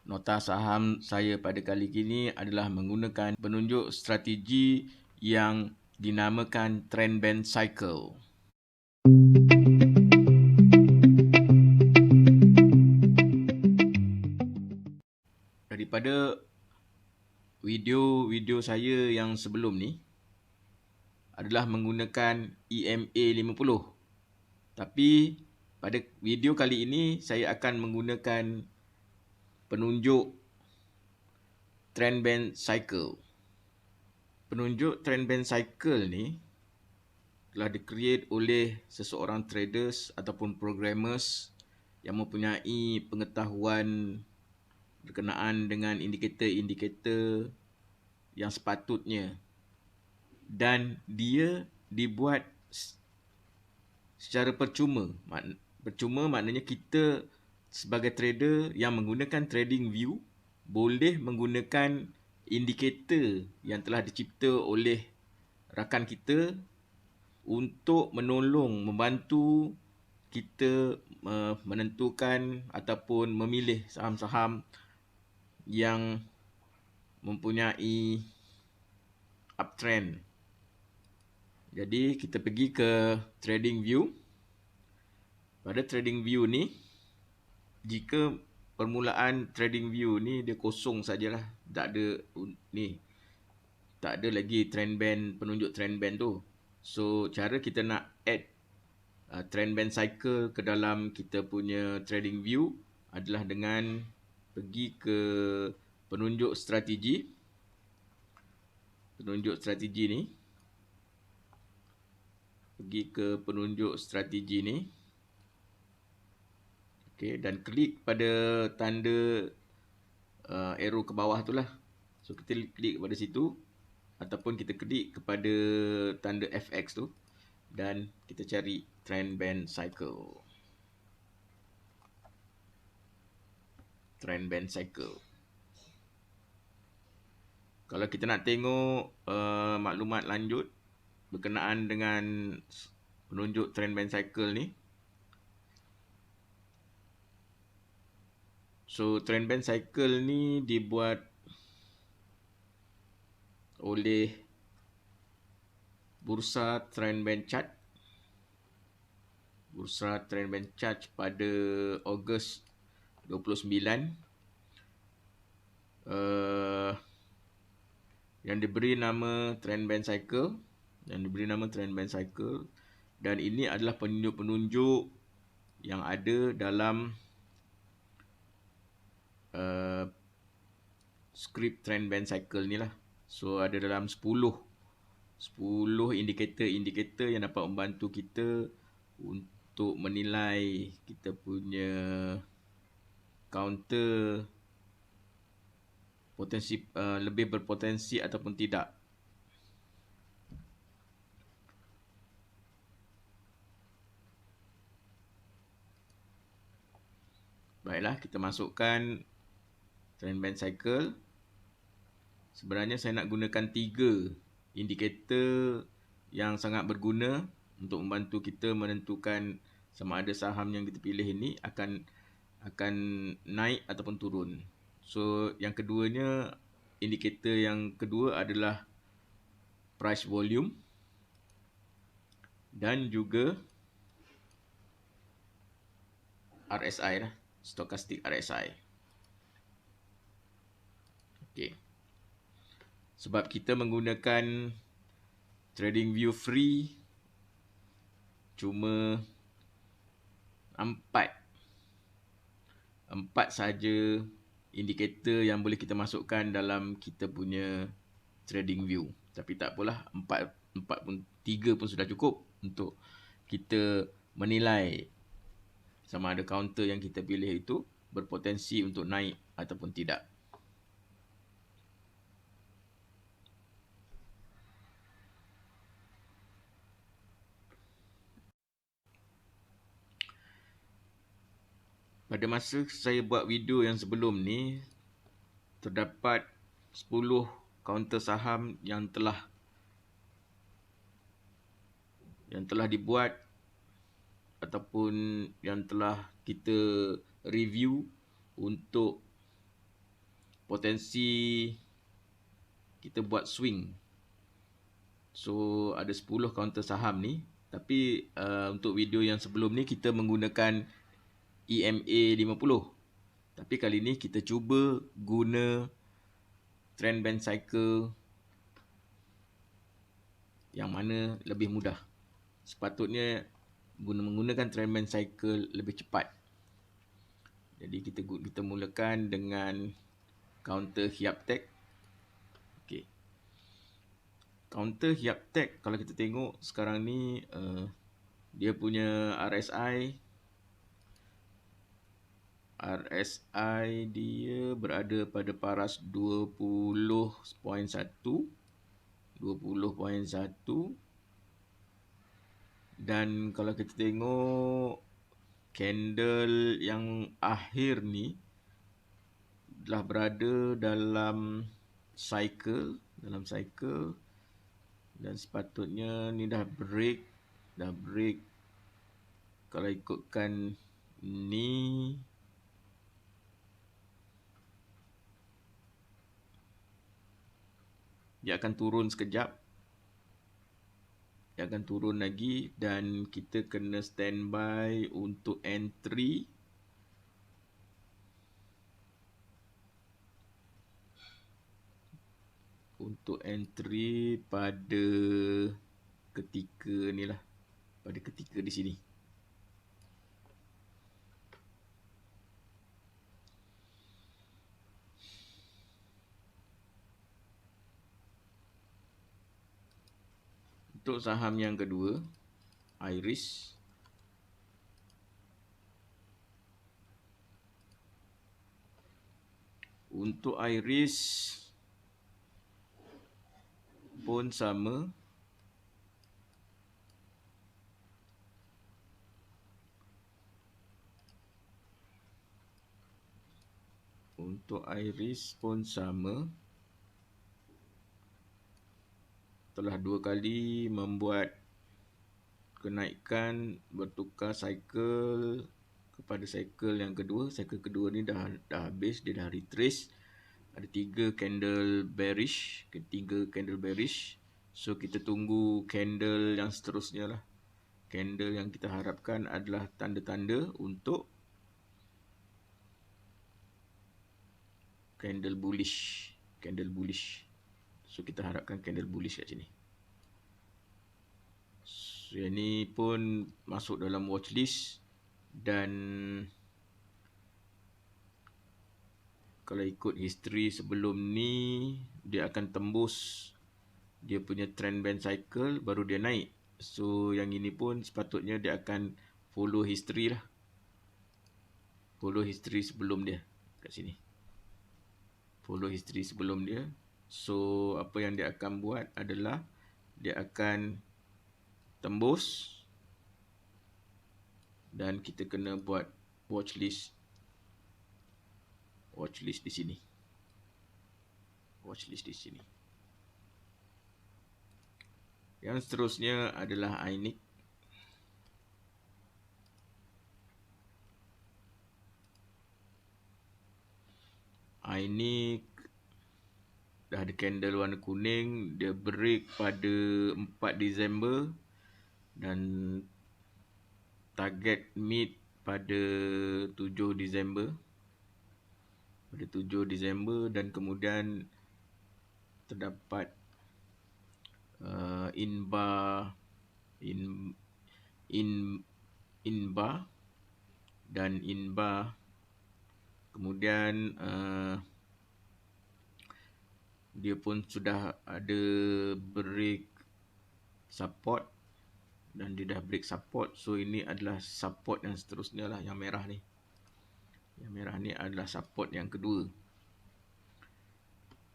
Nota saham saya pada kali ini adalah menggunakan penunjuk strategi yang dinamakan Trend Band Cycle. Daripada video saya yang sebelum ni adalah menggunakan EMA 50. Tapi pada video kali ini saya akan menggunakan penunjuk Trend Band Cycle. Penunjuk Trend Band Cycle ni telah di-create oleh seseorang traders ataupun programmers yang mempunyai pengetahuan berkenaan dengan indikator-indikator yang sepatutnya, dan dia dibuat secara percuma. Percuma maknanya kita sebagai trader yang menggunakan trading view boleh menggunakan indikator yang telah dicipta oleh rakan kita untuk membantu kita menentukan ataupun memilih saham-saham yang mempunyai uptrend. Jadi kita pergi ke trading view. Pada trading view ni, jika permulaan trading view ni dia kosong sajalah, tak ada lagi trend band, penunjuk trend band tu. So cara kita nak add trend band cycle ke dalam kita punya trading view adalah dengan pergi ke penunjuk strategi. Pergi ke penunjuk strategi ni. Okey, dan klik pada tanda arrow ke bawah tu lah. So kita klik pada situ ataupun kita klik kepada tanda FX tu dan kita cari trend band cycle. Trend band cycle. Kalau kita nak tengok maklumat lanjut berkenaan dengan penunjuk trend band cycle ni, so trend band cycle ni dibuat oleh Bursa Trend Band Chart. Bursa Trend Band Chart pada Ogos 29. Yang diberi nama Trend Band Cycle. Dan ini adalah penunjuk-penunjuk yang ada dalam script Trend Band Cycle ni lah. So ada dalam 10 indikator-indikator yang dapat membantu kita untuk menilai kita punya counter lebih berpotensi ataupun tidak. Baiklah, kita masukkan trend band cycle. Sebenarnya saya nak gunakan 3 indikator yang sangat berguna untuk membantu kita menentukan sama ada saham yang kita pilih ini akan naik ataupun turun. So yang keduanya, indikator yang kedua adalah price volume dan juga RSI lah, stochastic RSI. Okey. Sebab kita menggunakan trading view free, cuma 4 saja indikator yang boleh kita masukkan dalam kita punya trading view. Tapi tak apalah, 3 pun sudah cukup untuk kita menilai sama ada counter yang kita pilih itu berpotensi untuk naik ataupun tidak. Pada masa saya buat video yang sebelum ni, terdapat 10 counter saham yang telah dibuat ataupun yang telah kita review untuk potensi kita buat swing. So ada 10 counter saham ni, tapi untuk video yang sebelum ni kita menggunakan EMA 50. Tapi kali ni kita cuba guna trend band cycle yang mana lebih mudah. Sepatutnya menggunakan trend band cycle lebih cepat. Jadi kita mulakan dengan counter Hyaptek. Okey. Counter Hyaptek kalau kita tengok sekarang ni dia punya RSI dia berada pada paras 20.1 dan kalau kita tengok candle yang akhir ni telah berada dalam cycle dan sepatutnya ni dah break kalau ikutkan ni dia akan turun sekejap, dia akan turun lagi dan kita kena standby untuk entry pada ketika ni lah, pada ketika di sini. Untuk saham yang kedua, Iris. Untuk Iris pun sama. Telah 2 kali membuat kenaikan, bertukar cycle kepada cycle yang kedua. Cycle kedua ni dah habis, dia dah retrace. Ada 3 candle bearish, So kita tunggu candle yang seterusnya lah. Candle yang kita harapkan adalah tanda-tanda untuk candle bullish. So kita harapkan candle bullish kat sini. So yang ni pun masuk dalam watchlist dan kalau ikut history sebelum ni dia akan tembus dia punya trend band cycle baru dia naik. So yang ini pun sepatutnya dia akan follow history lah. Follow history sebelum dia kat sini. So apa yang dia akan buat adalah dia akan tembus dan kita kena buat watchlist di sini. Yang seterusnya adalah INIC. INIC dah ada candle warna kuning, dia break pada 4 Disember dan target mid pada 7 Disember. Dan kemudian terdapat in-bar dan in-bar. Kemudian dia pun sudah ada break support dan dia dah break support. So ini adalah support yang seterusnya lah, yang merah ni. Yang merah ni adalah support yang kedua.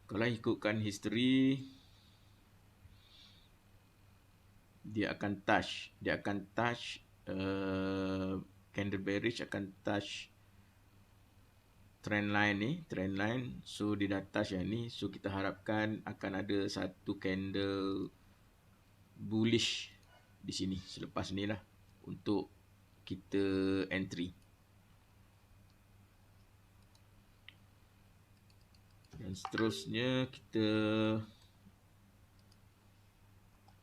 Kalau ikutkan history, dia akan touch candle bearish akan touch trend line. So dia dah touch yang ni. So kita harapkan akan ada satu candle bullish di sini selepas ni lah untuk kita entry. Dan seterusnya kita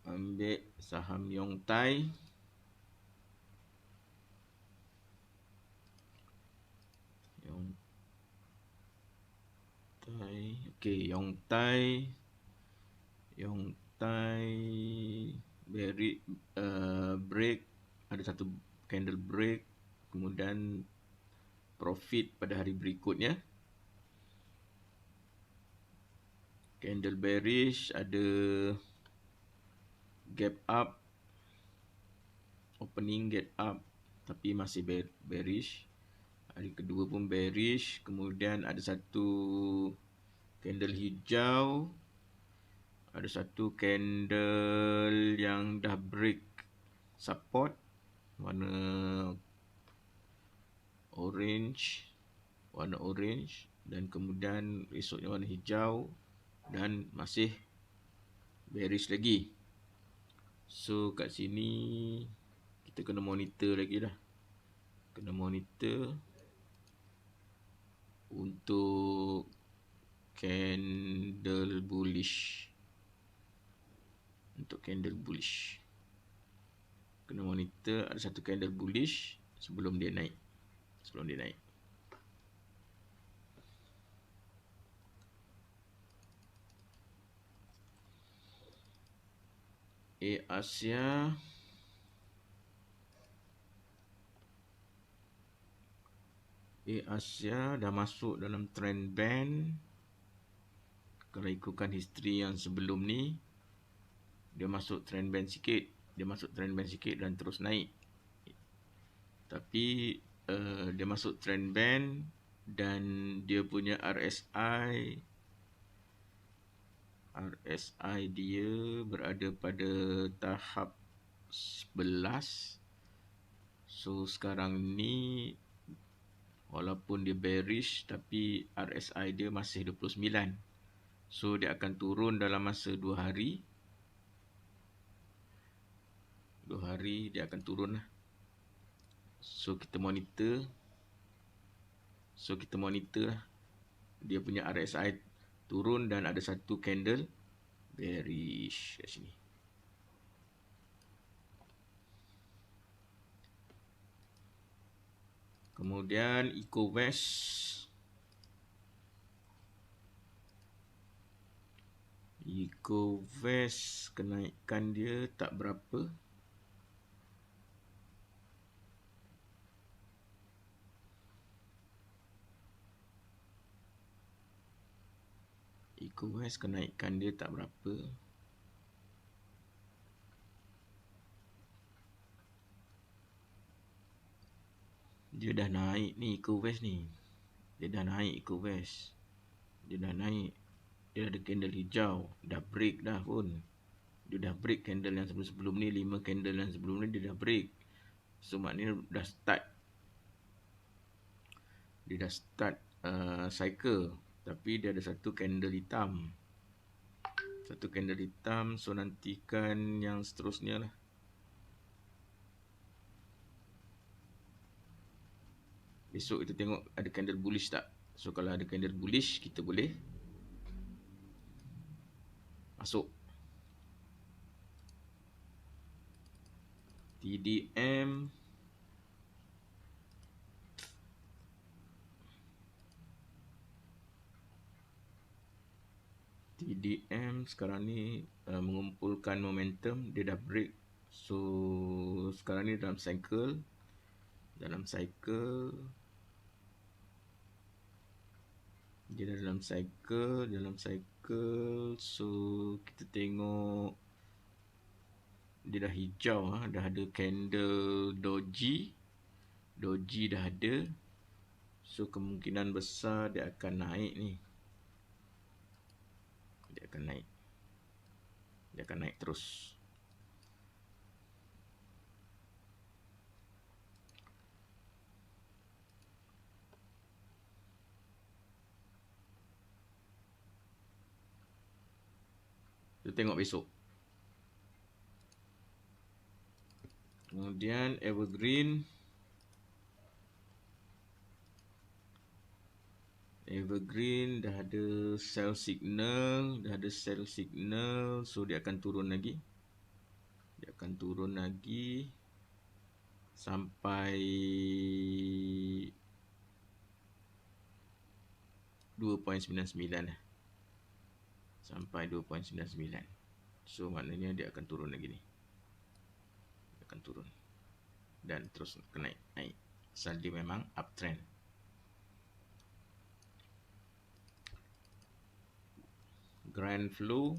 ambil saham Yongtai. Okey, Yongtai break, ada satu candle break, kemudian profit pada hari berikutnya. Candle bearish, ada gap up, opening gap up, tapi masih bearish. Hari kedua pun bearish. Kemudian ada satu candle hijau, ada satu candle yang dah break support warna orange, dan kemudian esoknya warna hijau dan masih bearish lagi. So kat sini kita kena monitor lagi lah. Kena monitor untuk candle bullish. Kena monitor ada satu candle bullish sebelum dia naik. Asia dah masuk dalam trend band. Kalau ikutkan history yang sebelum ni, dia masuk trend band sikit dan terus naik. Tapi dia masuk trend band dan dia punya RSI dia berada pada tahap 11. So sekarang ni walaupun dia bearish tapi RSI dia masih 29. So dia akan turun dalam masa 2 hari. 2 hari dia akan turun lah. So kita monitor lah. Dia punya RSI turun dan ada satu candle bearish kat sini. Kemudian EcoWest kenaikan dia tak berapa. EcoWest kenaikan dia tak berapa. Dia dah naik ni EcoWest ni. Dia dah naik. Dia ada candle hijau, dah break dah pun. Dia dah break candle yang sebelum ni, 5 candle yang sebelum ni dia dah break. So maknanya dah start cycle. Tapi dia ada satu candle hitam. So nantikan yang seterusnya lah. Besok kita tengok ada candle bullish tak. So kalau ada candle bullish, kita boleh masuk. TDM sekarang ni mengumpulkan momentum. Dia dah break. So sekarang ni dalam cycle. Dia dah dalam cycle. So kita tengok dia dah hijau, dah ada candle doji dah ada. So kemungkinan besar dia akan naik ni. Dia akan naik terus. Kita tengok besok. Kemudian Evergreen evergreen, dah ada sell signal, so dia akan turun lagi. Sampai 2.99 lah. Sampai 2.99. So maknanya dia akan turun lagi ni. Dia akan turun. Dan terus naik. Pasal dia memang uptrend. Grand flow.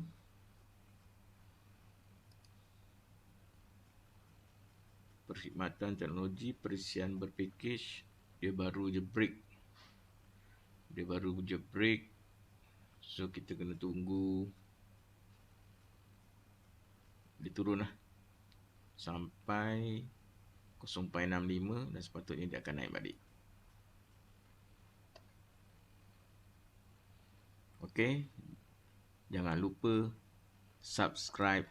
Perkhidmatan teknologi, perisian berpackage. Dia baru je break. So kita kena tunggu dia turun lah sampai 0.65 dan sepatutnya dia akan naik balik. Okey, jangan lupa subscribe,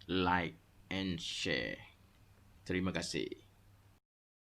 like and share. Terima kasih.